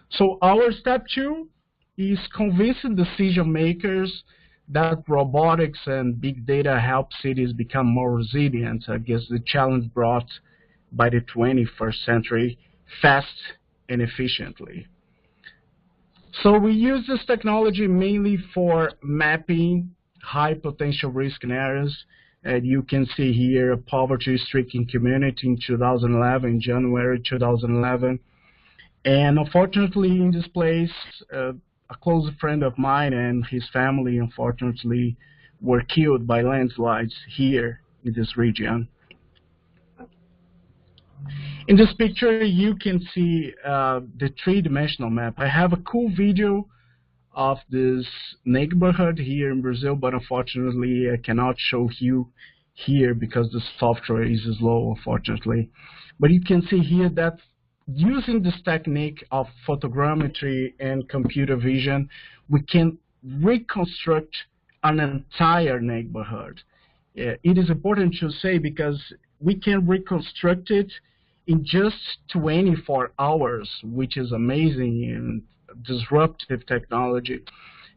So our step 2 is convincing decision makers that robotics and big data help cities become more resilient against the challenge brought by the 21st century fast and efficiently. So we use this technology mainly for mapping high potential risk areas. And you can see here a poverty-stricken community in 2011, January 2011. And unfortunately, in this place, a close friend of mine and his family, unfortunately, were killed by landslides here in this region. In this picture, you can see the three-dimensional map. I have a cool video of this neighborhood here in Brazil, but unfortunately, I cannot show you here because the software is slow, unfortunately. But you can see here that using this technique of photogrammetry and computer vision, we can reconstruct an entire neighborhood. It is important to say because we can reconstruct it in just 24 hours, which is amazing and disruptive technology,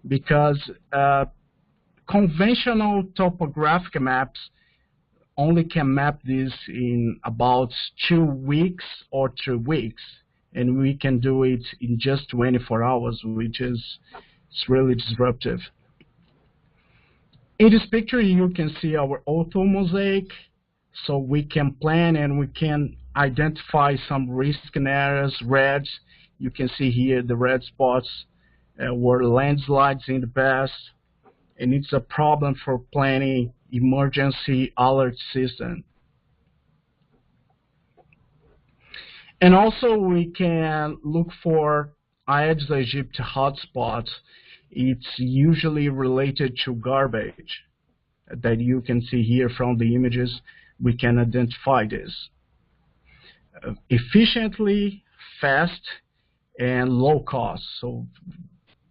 because conventional topographic maps only can map this in about 2 weeks or 3 weeks, and we can do it in just 24 hours, which is really disruptive. In this picture, you can see our auto mosaic, so we can plan and we can identify some risk areas, reds. You can see here the red spots were landslides in the past, and it's a problem for planning emergency alert system. And also we can look for Aedes aegypti hotspots. It's usually related to garbage that you can see here from the images. We can identify this efficiently, fast, and low cost. So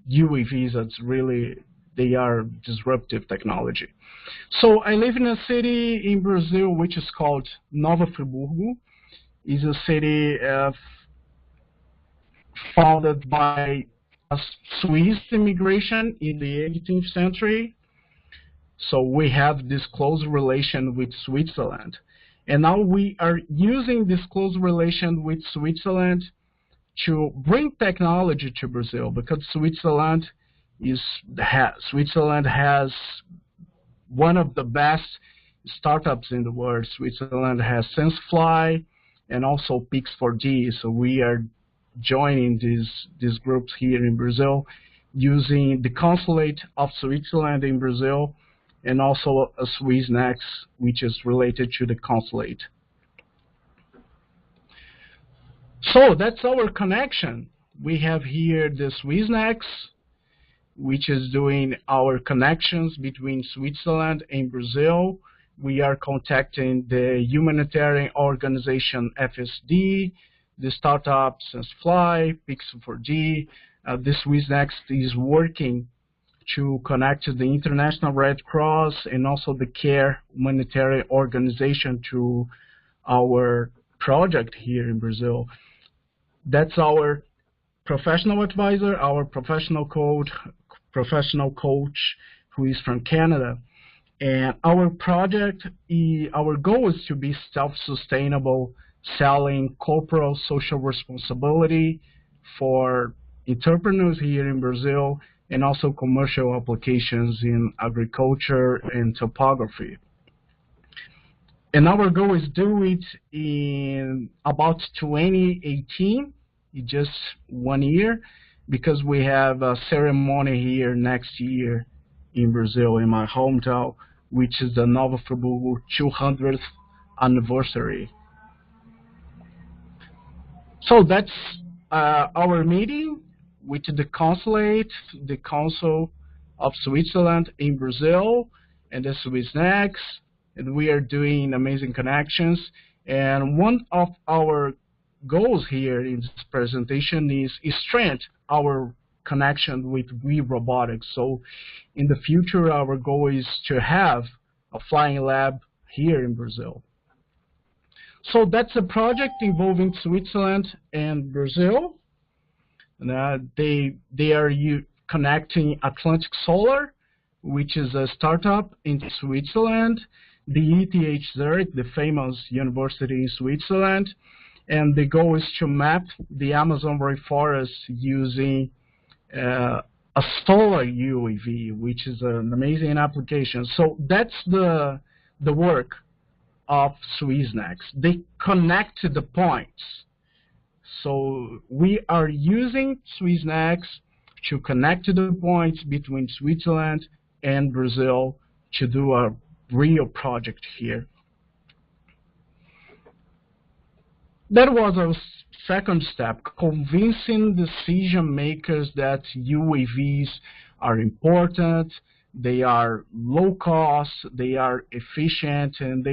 UAVs, that's really, they are disruptive technology. So I live in a city in Brazil which is called Nova Friburgo. It's a city founded by a Swiss immigration in the 18th century. So we have this close relation with Switzerland. And now we are using this close relation with Switzerland to bring technology to Brazil, because Switzerland has one of the best startups in the world. Switzerland has SenseFly and also Pix4D. So we are joining these groups here in Brazil using the consulate of Switzerland in Brazil and also a SwissNex, which is related to the consulate. So that's our connection. We have here the SwissNex, which is doing our connections between Switzerland and Brazil. We are contacting the humanitarian organization FSD, the startup SenseFly, Pix4D. The SwissNex is working to connect the International Red Cross and also the CARE humanitarian organization to our project here in Brazil. That's our professional advisor, our professional coach who is from Canada. And our project, our goal is to be self-sustainable, selling corporate social responsibility for entrepreneurs here in Brazil, and also commercial applications in agriculture and topography. And our goal is do it in about 2018, just 1 year, because we have a ceremony here next year in Brazil, in my hometown, which is the Nova Friburgo 200th anniversary. So that's our meeting with the consulate, the Council of Switzerland in Brazil, and the SwissNex, and we are doing amazing connections. And one of our goals here in this presentation is strengthen our connection with We Robotics. So in the future, our goal is to have a flying lab here in Brazil. So that's a project involving Switzerland and Brazil. They are connecting Atlantic Solar, which is a startup in Switzerland, the ETH Zurich, the famous university in Switzerland, and the goal is to map the Amazon rainforest using a solar UAV, which is an amazing application. So that's the work of SwissNex. They connect the points. So we are using SwissNex to connect to the points between Switzerland and Brazil to do a real project here. That was our second step, convincing decision makers that UAVs are important, they are low cost, they are efficient, and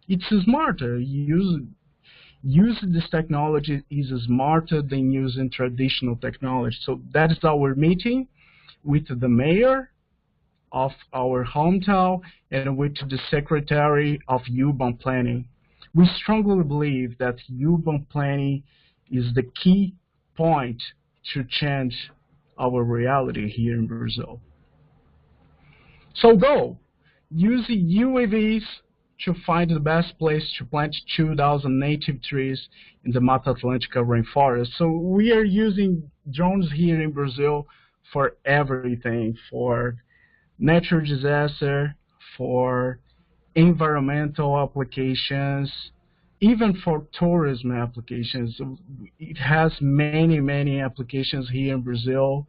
it's smarter. Using this technology is smarter than using traditional technology. So that is our meeting with the mayor of our hometown and with the secretary of urban planning. We strongly believe that urban planning is the key point to change our reality here in Brazil. So go, use UAVs to find the best place to plant 2,000 native trees in the Mata Atlântica rainforest. So we are using drones here in Brazil for everything, for natural disaster, for environmental applications, even for tourism applications. It has many, many applications here in Brazil.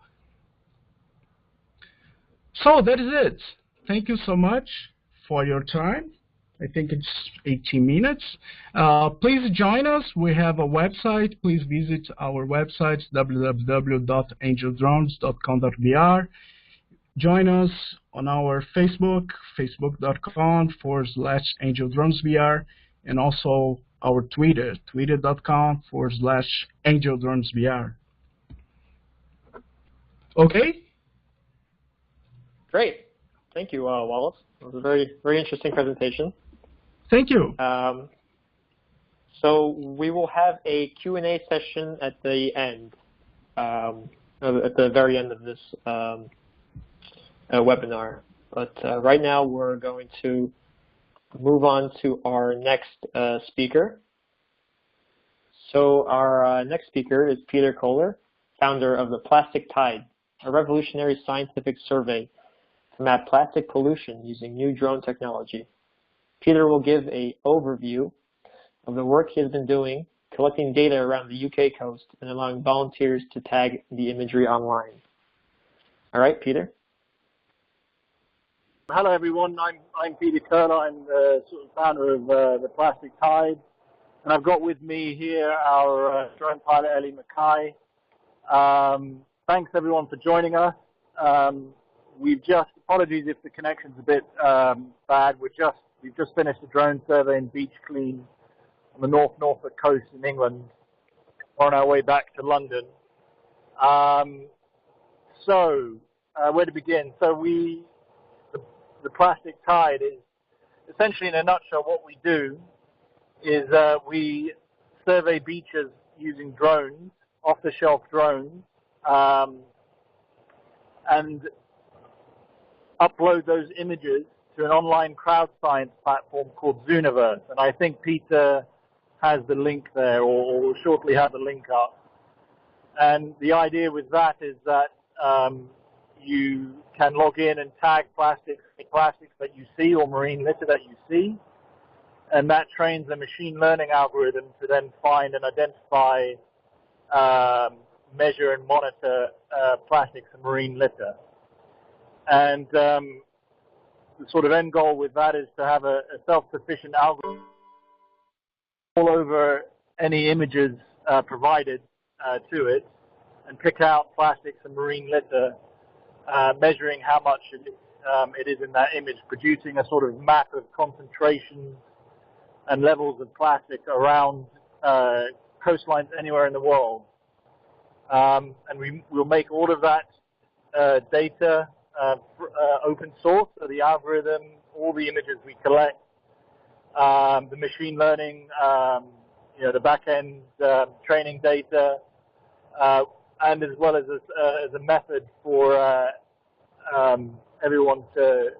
So that is it. Thank you so much for your time. I think it's 18 minutes. Please join us. We have a website. Please visit our website, www.angeldrones.com.br. Join us on our Facebook, facebook.com/angeldronesbr, and also our Twitter, twitter.com/angeldronesbr. Okay? Great. Thank you, Wallace. It was a very, very interesting presentation. Thank you. So we will have a Q&A session at the end, at the very end of this webinar. But right now we're going to move on to our next speaker. So our next speaker is Peter Kohler, founder of the Plastic Tide, a revolutionary scientific survey to map plastic pollution using new drone technology. Peter will give an overview of the work he has been doing, collecting data around the UK coast and allowing volunteers to tag the imagery online. All right, Peter? Hello, everyone. I'm Peter Kohler. I'm the founder of the Plastic Tide, and I've got with me here our drone pilot Ellie Mackay. Thanks everyone for joining us. Apologies if the connection's a bit bad. We've just finished a drone survey in Beach Clean on the Norfolk coast in England. We're on our way back to London. Where to begin? So the Plastic Tide is essentially, in a nutshell, what we do is we survey beaches using drones, off-the-shelf drones, and upload those images to an online crowd science platform called Zooniverse. And I think Peter has the link there, or will shortly have the link up. And the idea with that is that you can log in and tag plastics that you see or marine litter that you see, and that trains a machine learning algorithm to then find and identify, measure and monitor plastics and marine litter. And the sort of end goal with that is to have a self-sufficient algorithm all over any images provided to it, and pick out plastics and marine litter, measuring how much it is in that image, producing a sort of map of concentrations and levels of plastic around coastlines anywhere in the world. And we'll make all of that data open source, so the algorithm, all the images we collect, the machine learning, the back-end training data, and as well as a method for everyone to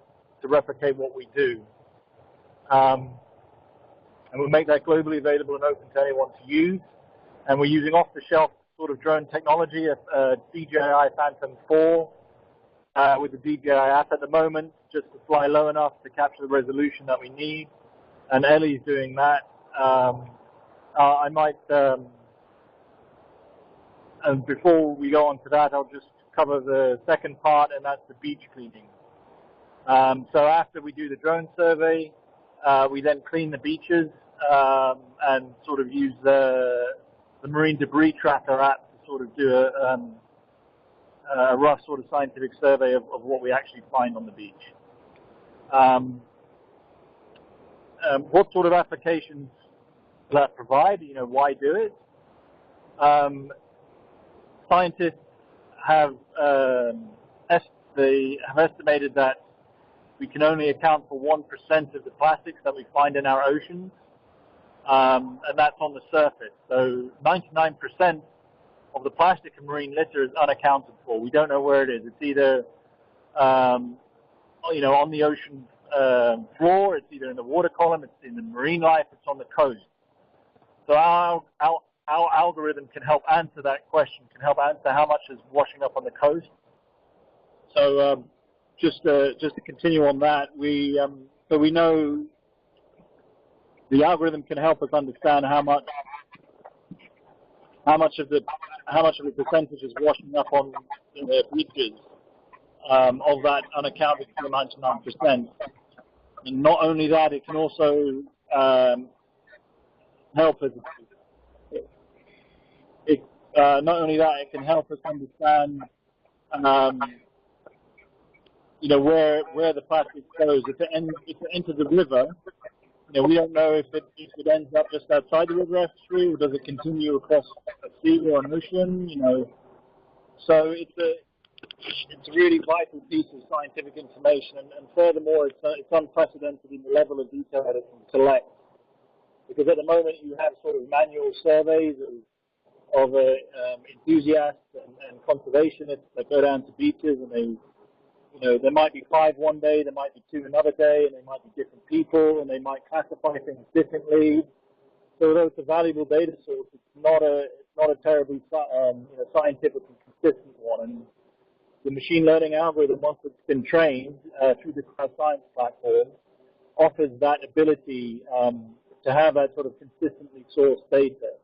replicate what we do. And we'll make that globally available and open to anyone to use. And we're using off-the-shelf sort of drone technology, a DJI Phantom 4 with the DJI app at the moment, just to fly low enough to capture the resolution that we need. And Ellie's doing that. I might, and before we go on to that, I'll just cover the second part, and that's the beach cleaning. So after we do the drone survey, we then clean the beaches and sort of use the Marine Debris Tracker app to sort of do a rough sort of scientific survey of what we actually find on the beach. What sort of applications does that provide? You know, why do it? Scientists have estimated that we can only account for 1% of the plastics that we find in our oceans, and that's on the surface. So 99% of the plastic and marine litter is unaccounted for. We don't know where it is. It's either, you know, on the ocean floor, it's either in the water column, it's in the marine life, it's on the coast. So our algorithm can help answer that question, can help answer how much is washing up on the coast. So just to continue on that, so we know the algorithm can help us understand how much of the percentage is washing up on the beaches of that unaccounted for 99%. And not only that, it can also help us. Not only that, it can help us understand, you know, where the plastic goes. If it enters the river, you know, we don't know if it ends up just outside the river estuary, or does it continue across a sea or an ocean. You know, so it's a really vital piece of scientific information, and furthermore, it's unprecedented in the level of detail that it can collect. Because at the moment, you have sort of manual surveys of enthusiasts and conservationists that go down to beaches, and they, you know, there might be 5 one day, there might be 2 another day, and they might be different people, and they might classify things differently. So although it's a valuable data source, it's not a terribly scientific and consistent one. And the machine learning algorithm, once it's been trained through the Crowd Science platform, offers that ability to have that sort of consistently sourced data.